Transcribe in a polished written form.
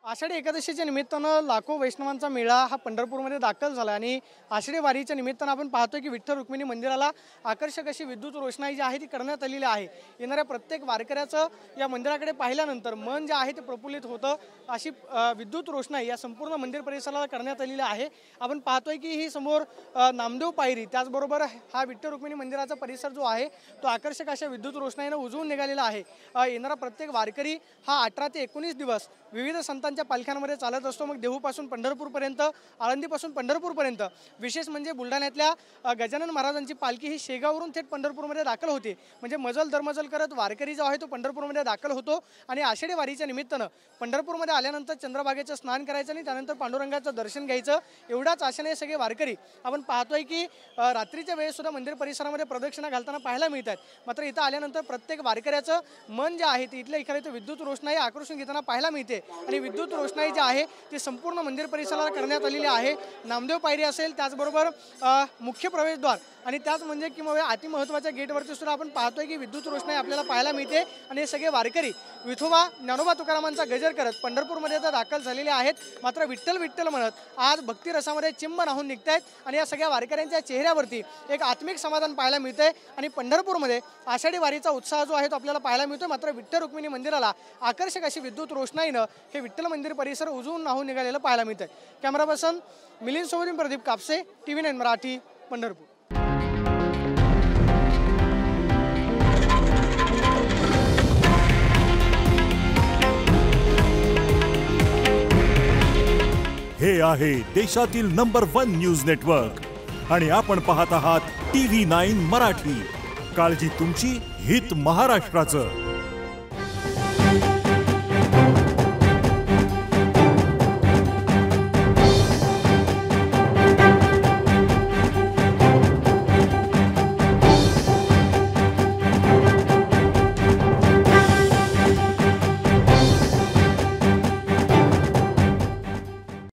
आषाढी एकादशीच्या निमित्तानं लाखो वैष्णवांचा मेळा हा पंढरपूरमध्ये दाखल झाला आणि आषाढी वारीच्या निमित्तानं आपण पाहतोय की विठ्ठल रुक्मिणी मंदिराला आकर्षक अशी विद्युत रोषणाई जी आहे ती करण्यात आलेली आहे। येणाऱ्या प्रत्येक वारकऱ्याचं या मंदिराकडे पाहिल्यानंतर मन जे आहे ते प्रफुल्लित होतं। अशी विद्युत रोषणाई या संपूर्ण मंदिर परिसराला करण्यात आलेली आहे। आपण पाहतोय की ही समोर नामदेव पायरी त्याचबरोबर हा विठ्ठल रुक्मिणी मंदिराचा परिसर जो आहे तो आकर्षक अशा विद्युत रोषणाईने उजळून निघालेला आहे। येणारा प्रत्येक वारकरी हा 18 ते 19 दिवस विविध संतांच्या पालख्यांमध्ये चालत असतो। मग देहूपासून पंढरपूरपर्यंत, आळंदीपासून पंढरपूरपर्यंत, विशेष म्हणजे बुलढाण्यातल्या गजानन महाराजांची पालखी ही शेगाववरून थेट पंढरपूरमध्ये दाखल होते। म्हणजे मजल दरमजल करत वारकरी जो आहे तो पंढरपूरमध्ये दाखल होतो आणि आषाढी वारीच्या निमित्तानं पंढरपूरमध्ये आल्यानंतर चंद्रभागेचं स्नान करायचं आणि त्यानंतर पांडुरंगाचं दर्शन घ्यायचं एवढाच आशेने सगळे वारकरी आपण पाहतोय की रात्रीच्या वेळेस सुद्धा मंदिर परिसरामध्ये प्रदक्षिणा घालताना पाहायला मिळतात। मात्र इथं आल्यानंतर प्रत्येक वारकऱ्याचं मन जे आहे ते इथल्या इकडे विद्युत रोषणाई आकर्षून घेताना पाहायला मिळते आणि विद्युत रोषणाई जी आहे ती संपूर्ण मंदिर परिसराला करण्यात आलेली आहे। नामदेव पायरी असेल, त्याचबरोबर मुख्य प्रवेशद्वार आणि त्याच म्हणजे किंवा अति महत्त्वाच्या गेटवरती सुद्धा आपण पाहतोय की विद्युत रोषणाई आपल्याला पाहायला मिळते आणि हे सगळे वारकरी विठोबा ज्ञानोबा तुकारामांचा गजर करत पंढरपूरमध्ये तर दाखल झालेले आहेत। मात्र विठ्ठल विठ्ठल म्हणत आज भक्ती रसामध्ये चिंब नाहून निघतायत आणि या सगळ्या वारकऱ्यांच्या चेहऱ्यावरती एक आत्मिक समाधान पाहायला मिळतंय आणि पंढरपूरमध्ये आषाढी वारीचा उत्साह जो आहे तो आपल्याला पाहायला मिळतोय। मात्र विठ्ठल रुक्मिणी मंदिराला आकर्षक अशी विद्युत रोषणाईनं हे विठ्ठल मंदिर परिसर उजळून नाहून निघालेलं पाहायला मिळतंय। कॅमेरा पर्सन मिलिंद सोबत प्रदीप कापसे, TV9 मराठी, पंढरपूर। हे आहे देशातील नंबर 1 न्यूज नेटवर्क आणि आपण पाहत आहात TV9 मराठी। काळजी तुमची, हित महाराष्ट्राचं।